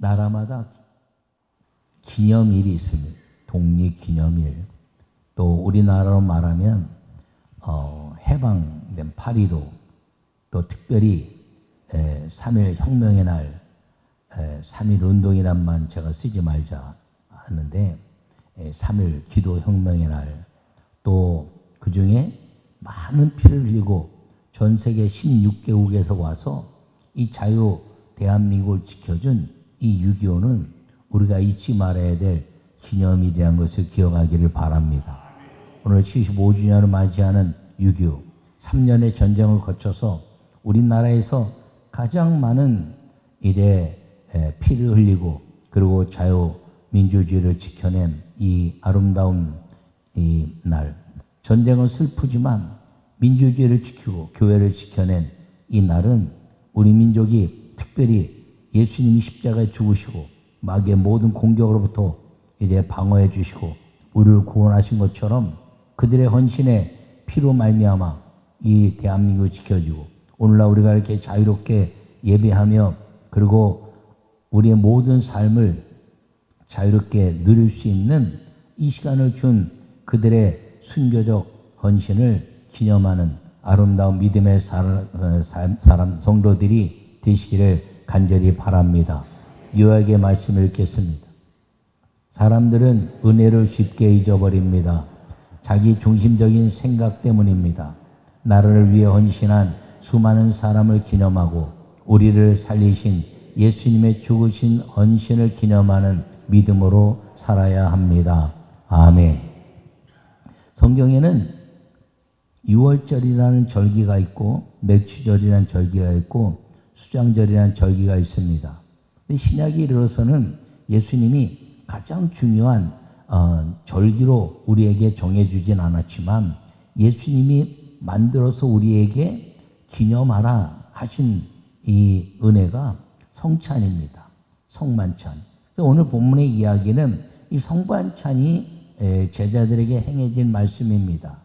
나라마다 기념일이 있습니다. 독립기념일. 또 우리나라로 말하면 해방된 8.15, 또 특별히 3.1 혁명의 날, 3.1 운동이란만 제가 쓰지 말자 하는데 3.1 기도혁명의 날, 또 그 중에 많은 피를 흘리고 전 세계 16개국에서 와서 이 자유 대한민국을 지켜준 이 6.25는 우리가 잊지 말아야 될 기념일이라는 것을 기억하기를 바랍니다. 오늘 75주년을 맞이하는 6.25, 3년의 전쟁을 거쳐서 우리나라에서 가장 많은 피를 흘리고 그리고 자유민주주의를 지켜낸 이 아름다운 이 날, 전쟁은 슬프지만 민주주의를 지키고 교회를 지켜낸 이 날은 우리 민족이 특별히 예수님이 십자가에 죽으시고 마귀의 모든 공격으로부터 방어해 주시고 우리를 구원하신 것처럼 그들의 헌신의 피로 말미암아 이 대한민국을 지켜주고 오늘날 우리가 이렇게 자유롭게 예배하며 그리고 우리의 모든 삶을 자유롭게 누릴 수 있는 이 시간을 준 그들의 순교적 헌신을 기념하는 아름다운 믿음의 사람 성도들이 되시기를 간절히 바랍니다. 요약의 말씀을 읽겠습니다. 사람들은 은혜를 쉽게 잊어버립니다. 자기 중심적인 생각 때문입니다. 나라를 위해 헌신한 수많은 사람을 기념하고 우리를 살리신 예수님의 죽으신 헌신을 기념하는 믿음으로 살아야 합니다. 아멘. 성경에는 6월절이라는 절기가 있고 맥주절이라는 절기가 있고 수장절이라는 절기가 있습니다. 근데 신약에 이르러서는 예수님이 가장 중요한 절기로 우리에게 정해주진 않았지만 예수님이 만들어서 우리에게 기념하라 하신 이 은혜가 성찬입니다. 성만찬. 오늘 본문의 이야기는 이 성만찬이 제자들에게 행해진 말씀입니다.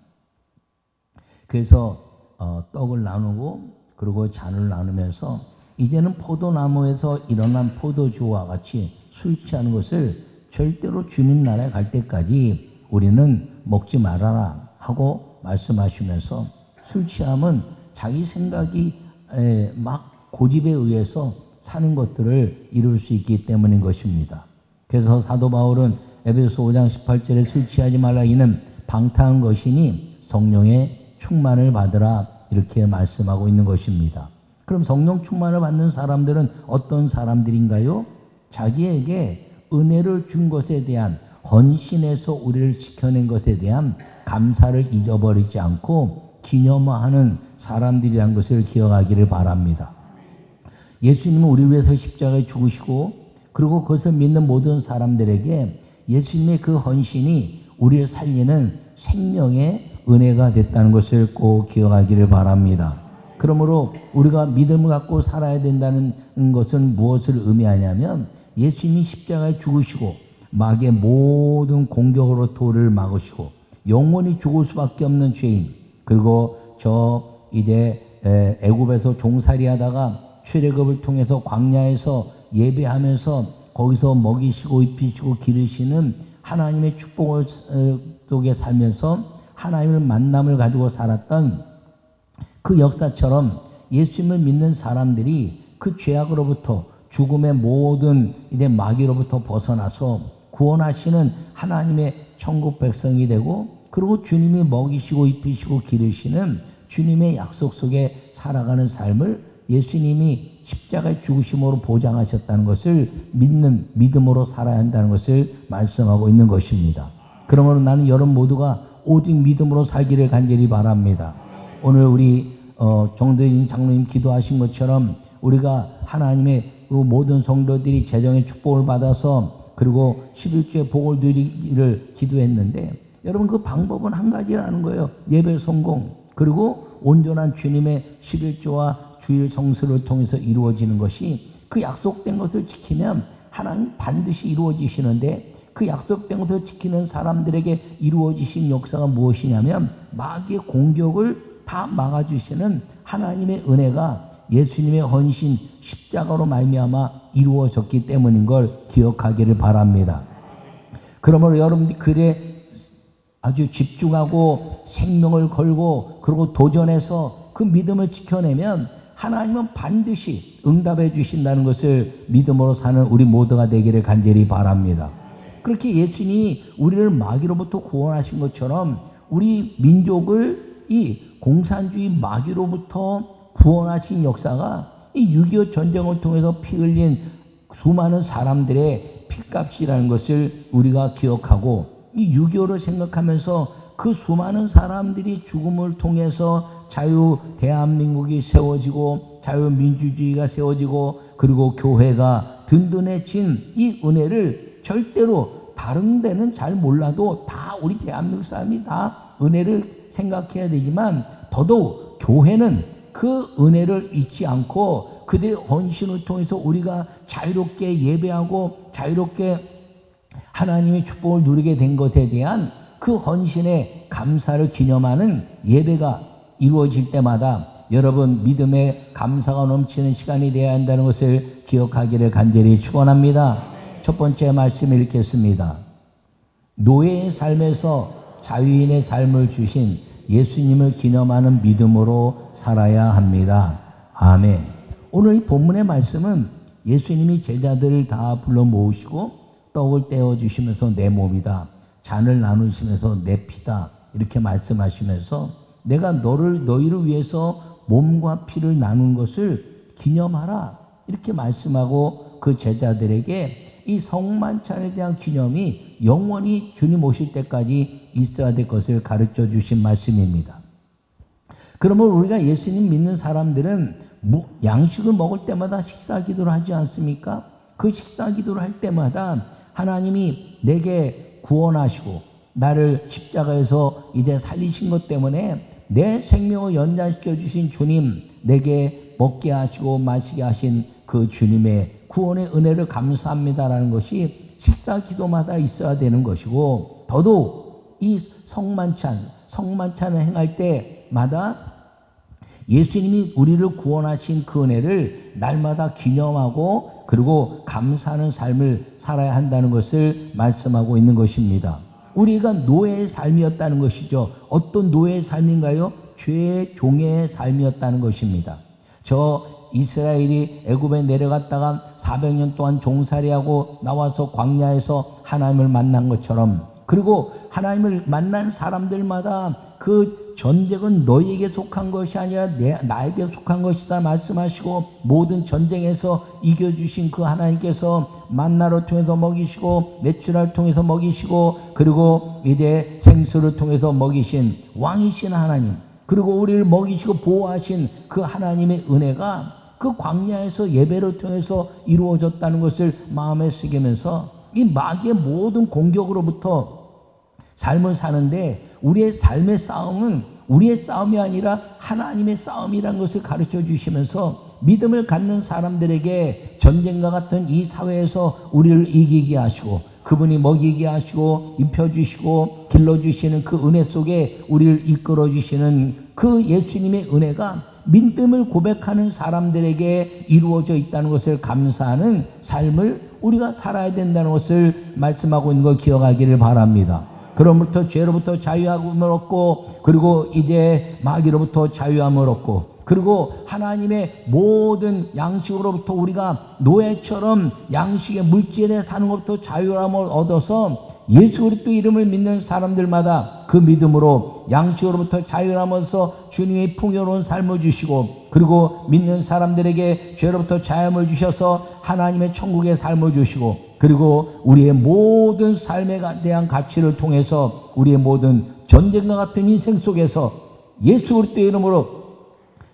그래서 떡을 나누고 그리고 잔을 나누면서 이제는 포도나무에서 일어난 포도주와 같이 술 취하는 것을 절대로 주님 나라에 갈 때까지 우리는 먹지 말아라 하고 말씀하시면서 술 취함은 자기 생각이 막 고집에 의해서 사는 것들을 이룰 수 있기 때문인 것입니다. 그래서 사도 바울은 에베소 5장 18절에 술 취하지 말라 이는 방탕한 것이니 성령의 충만을 받으라 이렇게 말씀하고 있는 것입니다. 그럼 성령 충만을 받는 사람들은 어떤 사람들인가요? 자기에게 은혜를 준 것에 대한 헌신에서 우리를 지켜낸 것에 대한 감사를 잊어버리지 않고 기념하는 사람들이라는 것을 기억하기를 바랍니다. 예수님은 우리 위해서 십자가에 죽으시고 그리고 그것을 믿는 모든 사람들에게 예수님의 그 헌신이 우리를 살리는 생명의 은혜가 됐다는 것을 꼭 기억하기를 바랍니다. 그러므로 우리가 믿음을 갖고 살아야 된다는 것은 무엇을 의미하냐면 예수님이 십자가에 죽으시고 마귀의 모든 공격으로 우리를 막으시고 영원히 죽을 수밖에 없는 죄인 그리고 애굽에서 종살이하다가 출애굽을 통해서 광야에서 예배하면서 거기서 먹이시고 입히시고 기르시는 하나님의 축복을 속에 살면서 하나님을 만남을 가지고 살았던 그 역사처럼 예수님을 믿는 사람들이 그 죄악으로부터 죽음의 모든 마귀로부터 벗어나서 구원하시는 하나님의 천국 백성이 되고 그리고 주님이 먹이시고 입히시고 기르시는 주님의 약속 속에 살아가는 삶을 예수님이 십자가의 죽으심으로 보장하셨다는 것을 믿는 믿음으로 살아야 한다는 것을 말씀하고 있는 것입니다. 그러므로 나는 여러분 모두가 오직 믿음으로 살기를 간절히 바랍니다. 오늘 우리 정도인 장로님 기도하신 것처럼 우리가 하나님의 그 모든 성도들이 재정의 축복을 받아서 그리고 11주의 복을 누리기를 기도했는데 여러분 그 방법은 한 가지라는 거예요. 예배 성공 그리고 온전한 주님의 11조와 주일 성수를 통해서 이루어지는 것이 그 약속된 것을 지키면 하나님 반드시 이루어지시는데 그 약속된 것을 지키는 사람들에게 이루어지신 역사가 무엇이냐면 마귀의 공격을 다 막아주시는 하나님의 은혜가 예수님의 헌신 십자가로 말미암아 이루어졌기 때문인 걸 기억하기를 바랍니다. 그러므로 여러분들이 글에 아주 집중하고 생명을 걸고 그리고 도전해서 그 믿음을 지켜내면 하나님은 반드시 응답해 주신다는 것을 믿음으로 사는 우리 모두가 되기를 간절히 바랍니다. 그렇게 예수님이 우리를 마귀로부터 구원하신 것처럼 우리 민족을 이 공산주의 마귀로부터 구원하신 역사가 이 6.25 전쟁을 통해서 피 흘린 수많은 사람들의 피값이라는 것을 우리가 기억하고 이 6.25를 생각하면서 그 수많은 사람들이 죽음을 통해서 자유 대한민국이 세워지고 자유민주주의가 세워지고 그리고 교회가 든든해진 이 은혜를 절대로 다른 데는 잘 몰라도 다 우리 대한민국 사람이 다 은혜를 생각해야 되지만 더더욱 교회는 그 은혜를 잊지 않고 그들의 헌신을 통해서 우리가 자유롭게 예배하고 자유롭게 하나님의 축복을 누리게 된 것에 대한 그 헌신의 감사를 기념하는 예배가 이루어질 때마다 여러분 믿음의 감사가 넘치는 시간이 되어야 한다는 것을 기억하기를 간절히 축원합니다. 첫 번째 말씀 읽겠습니다. 노예의 삶에서 자유인의 삶을 주신 예수님을 기념하는 믿음으로 살아야 합니다. 아멘. 오늘 이 본문의 말씀은 예수님이 제자들을 다 불러 모으시고 떡을 떼어 주시면서 내 몸이다, 잔을 나누시면서 내 피다 이렇게 말씀하시면서 내가 너희를 위해서 몸과 피를 나눈 것을 기념하라 이렇게 말씀하고 그 제자들에게 이 성만찬에 대한 기념이 영원히 주님 오실 때까지 있어야 될 것을 가르쳐 주신 말씀입니다. 그러면 우리가 예수님 믿는 사람들은 양식을 먹을 때마다 식사 기도를 하지 않습니까? 그 식사 기도를 할 때마다 하나님이 내게 구원하시고 나를 십자가에서 이제 살리신 것 때문에 내 생명을 연장시켜 주신 주님, 내게 먹게 하시고 마시게 하신 그 주님의 구원의 은혜를 감사합니다라는 것이 식사 기도마다 있어야 되는 것이고, 더더욱 이 성만찬을 행할 때마다 예수님이 우리를 구원하신 그 은혜를 날마다 기념하고 그리고 감사하는 삶을 살아야 한다는 것을 말씀하고 있는 것입니다. 우리가 노예의 삶이었다는 것이죠. 어떤 노예의 삶인가요? 죄의 종의 삶이었다는 것입니다. 저 이스라엘이 애굽에 내려갔다가 400년 동안 종살이하고 나와서 광야에서 하나님을 만난 것처럼, 그리고 하나님을 만난 사람들마다 그 전쟁은 너희에게 속한 것이 아니라 나에게 속한 것이다 말씀하시고, 모든 전쟁에서 이겨주신 그 하나님께서 만나를 통해서 먹이시고 메추라를 통해서 먹이시고 그리고 이제 생수를 통해서 먹이신 왕이신 하나님, 그리고 우리를 먹이시고 보호하신 그 하나님의 은혜가 그 광야에서 예배를 통해서 이루어졌다는 것을 마음에 새기면서 이 마귀의 모든 공격으로부터 삶을 사는데 우리의 삶의 싸움은 우리의 싸움이 아니라 하나님의 싸움이라는 것을 가르쳐 주시면서 믿음을 갖는 사람들에게 전쟁과 같은 이 사회에서 우리를 이기게 하시고 그분이 먹이게 하시고 입혀주시고 길러주시는 그 은혜 속에 우리를 이끌어주시는 그 예수님의 은혜가 믿음을 고백하는 사람들에게 이루어져 있다는 것을 감사하는 삶을 우리가 살아야 된다는 것을 말씀하고 있는 걸 기억하기를 바랍니다. 그로부터 죄로부터 자유함을 얻고 그리고 이제 마귀로부터 자유함을 얻고 그리고 하나님의 모든 양식으로부터 우리가 노예처럼 양식의 물질에 사는 것부터 자유함을 얻어서 예수 그리스도 이름을 믿는 사람들마다 그 믿음으로 양식으로부터 자유함으로써 주님의 풍요로운 삶을 주시고 그리고 믿는 사람들에게 죄로부터 자유함을 주셔서 하나님의 천국의 삶을 주시고 그리고 우리의 모든 삶에 대한 가치를 통해서 우리의 모든 전쟁과 같은 인생 속에서 예수 그리스도의 이름으로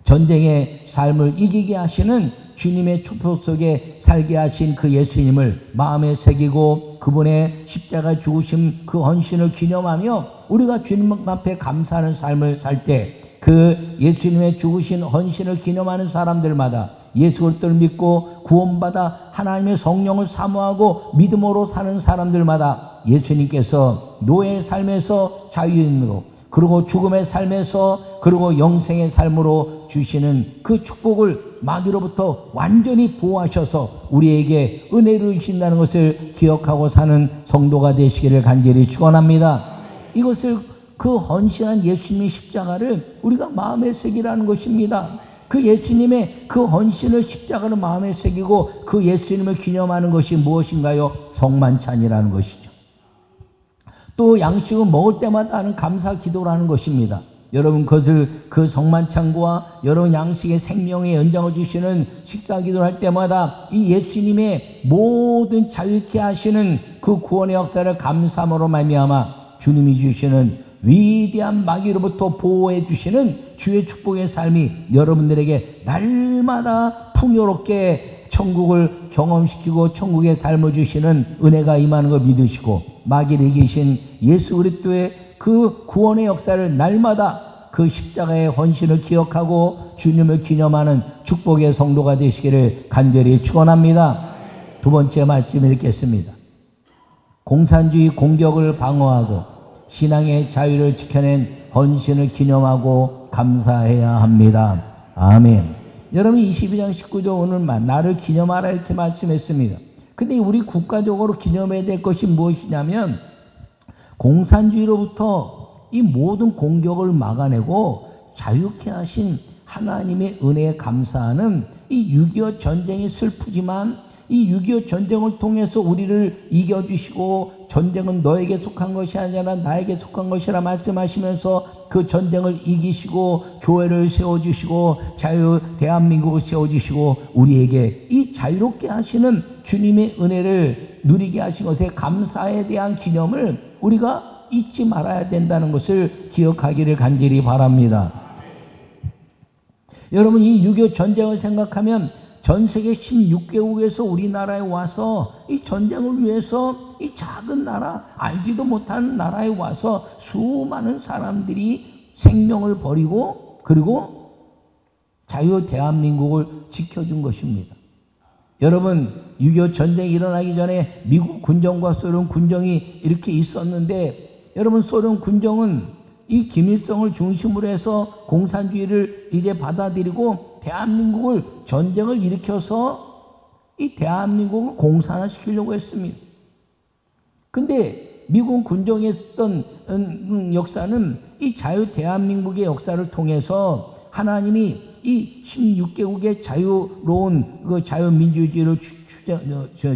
전쟁의 삶을 이기게 하시는 주님의 축복 속에 살게 하신 그 예수님을 마음에 새기고 그분의 십자가 죽으심 그 헌신을 기념하며 우리가 주님 앞에 감사하는 삶을 살 때 그 예수님의 죽으신 헌신을 기념하는 사람들마다 예수 그리스도를 믿고 구원받아 하나님의 성령을 사모하고 믿음으로 사는 사람들마다 예수님께서 노예의 삶에서 자유인으로 그리고 죽음의 삶에서 그리고 영생의 삶으로 주시는 그 축복을 마귀로부터 완전히 보호하셔서 우리에게 은혜를 주신다는 것을 기억하고 사는 성도가 되시기를 간절히 축원합니다. 이것을 그 헌신한 예수님의 십자가를 우리가 마음에 새기라는 것입니다. 그 예수님의 그 헌신을 십자가로 마음에 새기고 그 예수님을 기념하는 것이 무엇인가요? 성만찬이라는 것이죠. 또 양식을 먹을 때마다 하는 감사 기도라는 것입니다. 여러분 그것을 그 성만찬과 여러분 양식의 생명의 연장을 주시는 식사 기도를 할 때마다 이 예수님의 모든 자유케 하시는 그 구원의 역사를 감사함으로 말미암아 주님이 주시는 위대한 마귀로부터 보호해 주시는 주의 축복의 삶이 여러분들에게 날마다 풍요롭게 천국을 경험시키고 천국의 삶을 주시는 은혜가 임하는 걸 믿으시고 마귀를 이기신 예수 그리스도의 그 구원의 역사를 날마다 그 십자가의 헌신을 기억하고 주님을 기념하는 축복의 성도가 되시기를 간절히 축원합니다. 두 번째 말씀 읽겠습니다. 공산주의 공격을 방어하고 신앙의 자유를 지켜낸 헌신을 기념하고 감사해야 합니다. 아멘. 여러분 22장 19절 오늘 나를 기념하라 이렇게 말씀했습니다. 근데 우리 국가적으로 기념해야 될 것이 무엇이냐면 공산주의로부터 이 모든 공격을 막아내고 자유케 하신 하나님의 은혜에 감사하는 이 6.25 전쟁이 슬프지만 이 6.25 전쟁을 통해서 우리를 이겨주시고 전쟁은 너에게 속한 것이 아니라 나에게 속한 것이라 말씀하시면서 그 전쟁을 이기시고 교회를 세워주시고 대한민국을 세워주시고 우리에게 이 자유롭게 하시는 주님의 은혜를 누리게 하신 것에 감사에 대한 기념을 우리가 잊지 말아야 된다는 것을 기억하기를 간절히 바랍니다. 여러분 이 6.25 전쟁을 생각하면 전 세계 16개국에서 우리나라에 와서 이 전쟁을 위해서 이 작은 나라, 알지도 못하는 나라에 와서 수많은 사람들이 생명을 버리고 그리고 자유 대한민국을 지켜준 것입니다. 여러분 6.25 전쟁이 일어나기 전에 미국 군정과 소련 군정이 이렇게 있었는데 여러분 소련 군정은 이 김일성을 중심으로 해서 공산주의를 이제 받아들이고 대한민국을 전쟁을 일으켜서 이 대한민국을 공산화시키려고 했습니다. 근데 미국 군정에 있었던 역사는 이 자유 대한민국의 역사를 통해서 하나님이 이 16개국의 자유로운 그 자유민주주의를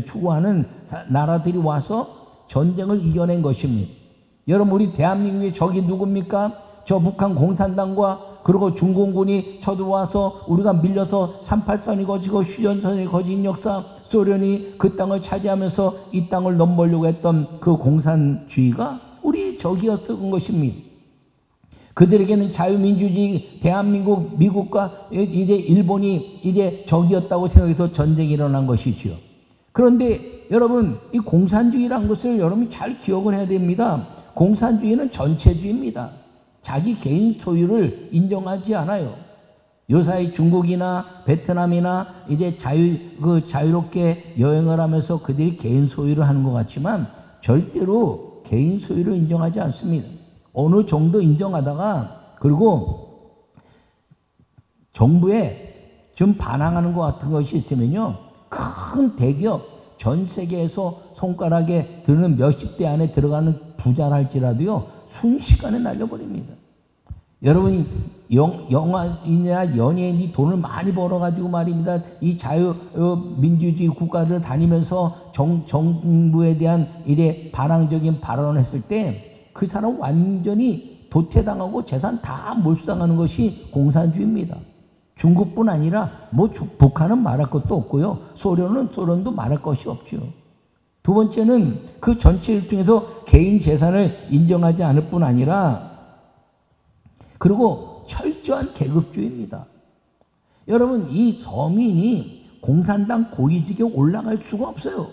추구하는 나라들이 와서 전쟁을 이겨낸 것입니다. 여러분 우리 대한민국의 적이 누굽니까? 저 북한 공산당과 그리고 중공군이 쳐들어와서 우리가 밀려서 38선이 거지고 휴전선이 거진 역사 소련이 그 땅을 차지하면서 이 땅을 넘보려고 했던 그 공산주의가 우리 적이었던 것입니다. 그들에게는 자유민주주의 대한민국 미국과 이제 일본이 이제 적이었다고 생각해서 전쟁이 일어난 것이죠. 그런데 여러분 이 공산주의라는 것을 여러분이 잘 기억을 해야 됩니다. 공산주의는 전체주의입니다. 자기 개인 소유를 인정하지 않아요. 요사이 중국이나 베트남이나 이제 자유롭게 여행을 하면서 그들이 개인 소유를 하는 것 같지만 절대로 개인 소유를 인정하지 않습니다. 어느 정도 인정하다가 그리고 정부에 좀 반항하는 것 같은 것이 있으면요. 큰 대기업 전 세계에서 손가락에 드는 몇십 대 안에 들어가는 부자라 할지라도요. 순식간에 날려버립니다. 여러분이 영화인이나 연예인이 돈을 많이 벌어가지고 말입니다. 이 자유민주주의 국가를 다니면서 정부에 대한 이래 반항적인 발언을 했을 때 그 사람 완전히 도태당하고 재산 다 몰수당하는 것이 공산주의입니다. 중국뿐 아니라 북한은 말할 것도 없고요. 소련도 말할 것이 없죠. 두 번째는 그 전체를 통해서 개인 재산을 인정하지 않을 뿐 아니라 그리고 철저한 계급주의입니다. 여러분 이 서민이 공산당 고위직에 올라갈 수가 없어요.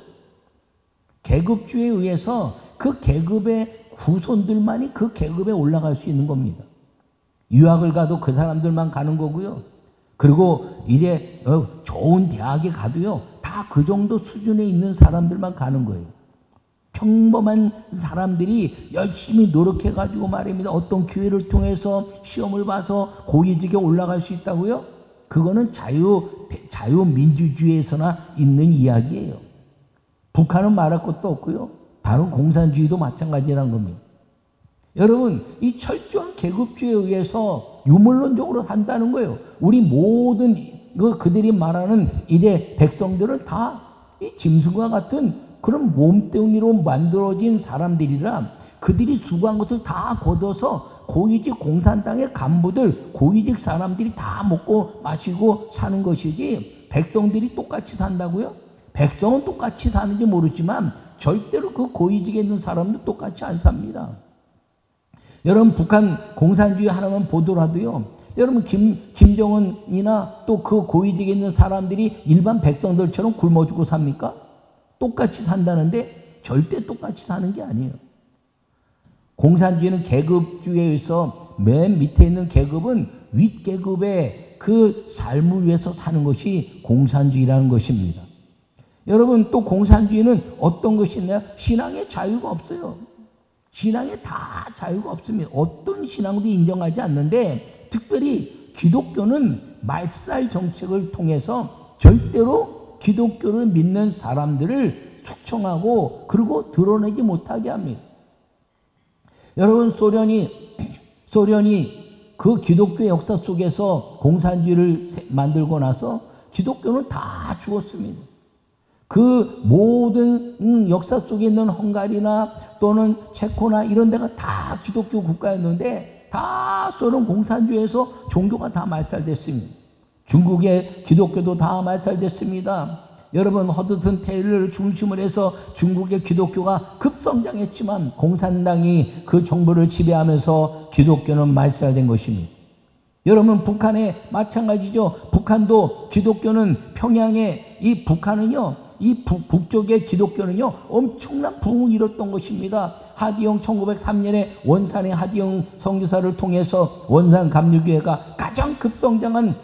계급주의에 의해서 그 계급의 후손들만이 그 계급에 올라갈 수 있는 겁니다. 유학을 가도 그 사람들만 가는 거고요. 그리고 이제 좋은 대학에 가도요. 다 그 정도 수준에 있는 사람들만 가는 거예요. 평범한 사람들이 열심히 노력해가지고 말입니다. 어떤 기회를 통해서 시험을 봐서 고위직에 올라갈 수 있다고요? 그거는 자유민주주의에서나 있는 이야기예요. 북한은 말할 것도 없고요. 다른 공산주의도 마찬가지라는 겁니다. 여러분, 이 철저한 계급주의에 의해서 유물론적으로 산다는 거예요. 우리 모든 그들이 말하는 이제 백성들은 다 이 짐승과 같은 그런 몸뚱이로 만들어진 사람들이라 그들이 수고한 것을 다 걷어서 고위직 공산당의 간부들, 고위직 사람들이 다 먹고 마시고 사는 것이지 백성들이 똑같이 산다고요? 백성은 똑같이 사는지 모르지만 절대로 그 고위직에 있는 사람도 똑같이 안 삽니다. 여러분, 북한 공산주의 하나만 보더라도요, 여러분 김정은이나 또 그 고위직에 있는 사람들이 일반 백성들처럼 굶어 죽고 삽니까? 똑같이 산다는데 절대 똑같이 사는 게 아니에요. 공산주의는 계급주의에 의해서 맨 밑에 있는 계급은 윗계급의 그 삶을 위해서 사는 것이 공산주의라는 것입니다. 여러분, 또 공산주의는 어떤 것이 있나요? 신앙의 자유가 없어요. 신앙에 다 자유가 없습니다. 어떤 신앙도 인정하지 않는데 특별히 기독교는 말살 정책을 통해서 절대로 기독교를 믿는 사람들을 숙청하고 그리고 드러내지 못하게 합니다. 여러분, 소련이 그 기독교의 역사 속에서 공산주의를 만들고 나서 기독교는 다 죽었습니다. 그 모든 역사 속에 있는 헝가리나 또는 체코나 이런 데가 다 기독교 국가였는데 다 소련 공산주의에서 종교가 다 말살됐습니다. 중국의 기독교도 다 말살됐습니다. 여러분, 허드슨 테일러를 중심으로 해서 중국의 기독교가 급성장했지만 공산당이 그 정부를 지배하면서 기독교는 말살된 것입니다. 여러분, 북한에 마찬가지죠. 북한도 기독교는 평양에 이 북한은요, 이 북쪽의 기독교는요 엄청난 부흥을 이뤘던 것입니다. 하디영 1903년에 원산의 하디영 선교사를 통해서 원산 감리교회가 가장 급성장한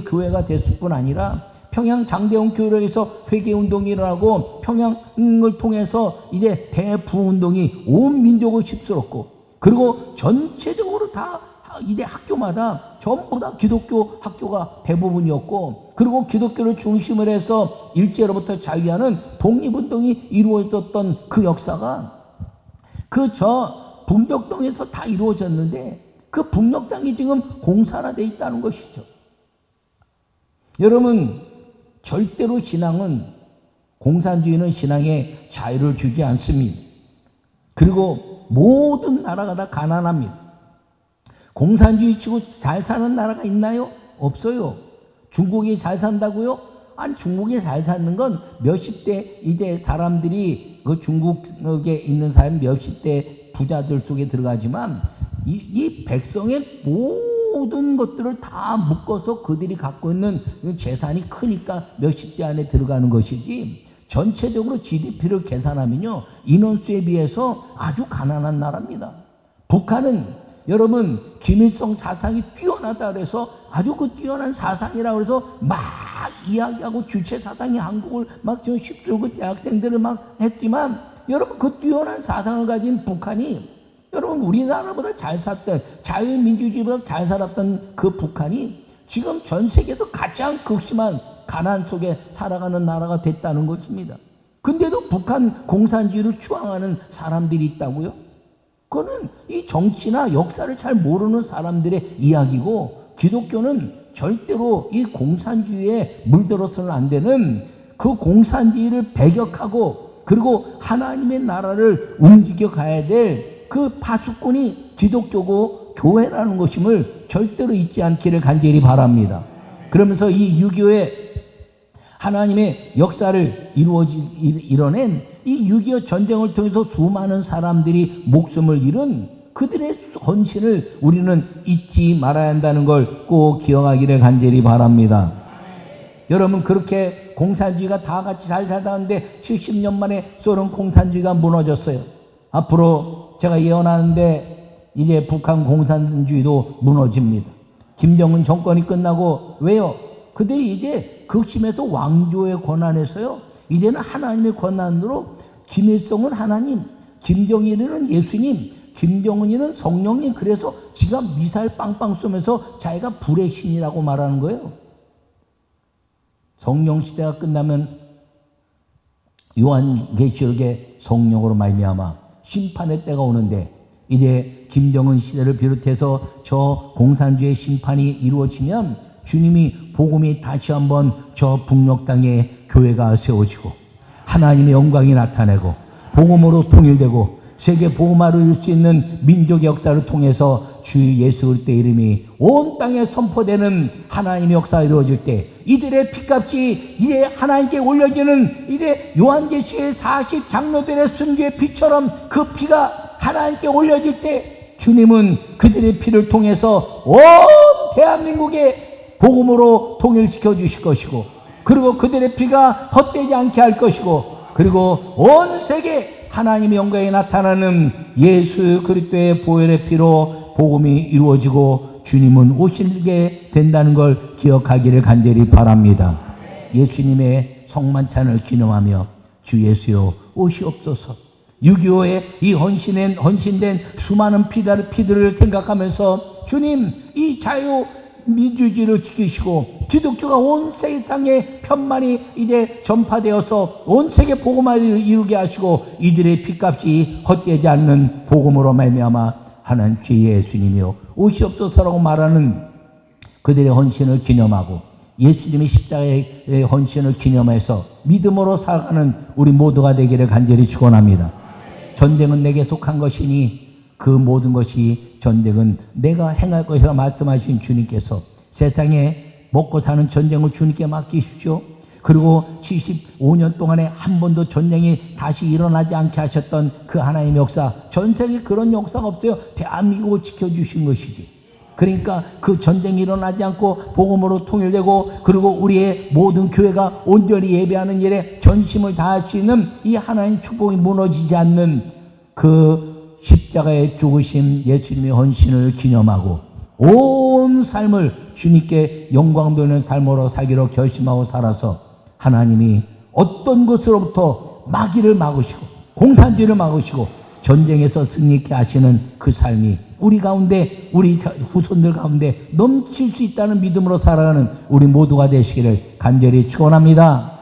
교회가 됐을 뿐 아니라 평양 장대원 교회에서 회개운동이 일어나고 평양을 통해서 이제 대부흥운동이 온 민족을 휩쓸었고 그리고 전체적으로 다 이제 학교마다 전부 다 기독교 학교가 대부분이었고 그리고 기독교를 중심으로 해서 일제로부터 자유하는 독립운동이 이루어졌던 그 역사가 그 북녘동에서 다 이루어졌는데 그 북녘땅이 지금 공산화되어 있다는 것이죠. 여러분, 절대로 신앙은 공산주의는 신앙에 자유를 주지 않습니다. 그리고 모든 나라가 다 가난합니다. 공산주의 치고 잘 사는 나라가 있나요? 없어요. 중국이 잘 산다고요? 아니, 중국이 잘 사는 건 몇십 대 이제 사람들이 그 중국에 있는 사람 몇십 대 부자들 속에 들어가지만 이 백성의 모든 것들을 다 묶어서 그들이 갖고 있는 재산이 크니까 몇십 대 안에 들어가는 것이지 전체적으로 GDP를 계산하면요 인원수에 비해서 아주 가난한 나라입니다. 북한은 여러분 김일성 사상이 뛰어나다 그래서 아주 그 뛰어난 사상이라고 해서 막 이야기하고 주체 사상이 한국을 막 지금 휩쓸고 대학생들을 막 했지만 여러분 그 뛰어난 사상을 가진 북한이 여러분 우리나라보다 잘 살았던 자유민주주의보다 잘 살았던 그 북한이 지금 전 세계에서 가장 극심한 가난 속에 살아가는 나라가 됐다는 것입니다. 근데도 북한 공산주의를 추앙하는 사람들이 있다고요? 그거는 이 정치나 역사를 잘 모르는 사람들의 이야기고 기독교는 절대로 이 공산주의에 물들어서는 안 되는 그 공산주의를 배격하고 그리고 하나님의 나라를 움직여 가야 될 그 파수꾼이 기독교고 교회라는 것임을 절대로 잊지 않기를 간절히 바랍니다. 그러면서 이 6.25의 하나님의 역사를 이뤄낸 이 6.25 전쟁을 통해서 수많은 사람들이 목숨을 잃은 그들의 헌신을 우리는 잊지 말아야 한다는 걸 꼭 기억하기를 간절히 바랍니다. 여러분 그렇게 공산주의가 다 같이 잘 살았는데 70년 만에 소련 공산주의가 무너졌어요. 앞으로 제가 예언하는데 이제 북한 공산주의도 무너집니다. 김정은 정권이 끝나고 왜요? 그들이 이제 극심해서 왕조의 권한에서요 이제는 하나님의 권한으로 김일성은 하나님, 김정일은 예수님, 김정은이는 성령님 그래서 지가 미사일 빵빵 쏘면서 자기가 불의 신이라고 말하는 거예요. 성령 시대가 끝나면 요한계시록의 성령으로 말미암아 심판의 때가 오는데 이제 김정은 시대를 비롯해서 저 공산주의 심판이 이루어지면 주님이 복음이 다시 한번 저 북녘 땅에 교회가 세워지고 하나님의 영광이 나타내고 복음으로 통일되고 세계 복음화를 이룰 수 있는 민족 역사를 통해서 주 예수 그리스도의 이름이 온 땅에 선포되는 하나님의 역사가 이루어질 때 이들의 피값이 이제 하나님께 올려지는 이제 요한계시의 40 장로들의 순교의 피처럼 그 피가 하나님께 올려질 때 주님은 그들의 피를 통해서 온 대한민국에 복음으로 통일시켜 주실 것이고 그리고 그들의 피가 헛되지 않게 할 것이고 그리고 온 세계 하나님의 영광이 나타나는 예수 그리스도의 보혈의 피로 복음이 이루어지고 주님은 오시게 된다는 걸 기억하기를 간절히 바랍니다. 예수님의 성만찬을 기념하며 주 예수여 오시옵소서. 6.25의 이 헌신된 수많은 피들을 생각하면서 주님 이 자유 민주주의를 지키시고 기독교가 온 세상에 편만이 이제 전파되어서 온 세계 복음화를 이루게 하시고 이들의 피값이 헛되지 않는 복음으로 말미암아 하나님 주 예수님이요 오시옵소서라고 말하는 그들의 헌신을 기념하고 예수님의 십자가의 헌신을 기념해서 믿음으로 살아가는 우리 모두가 되기를 간절히 축원합니다. 전쟁은 내게 속한 것이니 그 모든 것이 전쟁은 내가 행할 것이라 말씀하신 주님께서 세상에 먹고 사는 전쟁을 주님께 맡기십시오. 그리고 75년 동안에 한 번도 전쟁이 다시 일어나지 않게 하셨던 그 하나님의 역사, 전 세계에 그런 역사가 없어요. 대한민국을 지켜주신 것이지. 그러니까 그 전쟁이 일어나지 않고 복음으로 통일되고 그리고 우리의 모든 교회가 온전히 예배하는 일에 전심을 다할 수 있는 이 하나님 축복이 무너지지 않는 그 십자가의 죽으심 예수님의 헌신을 기념하고 온 삶을 주님께 영광 돌리는 삶으로 살기로 결심하고 살아서 하나님이 어떤 것으로부터 마귀를 막으시고 공산주의를 막으시고 전쟁에서 승리케 하시는 그 삶이 우리 가운데 우리 후손들 가운데 넘칠 수 있다는 믿음으로 살아가는 우리 모두가 되시기를 간절히 축원합니다.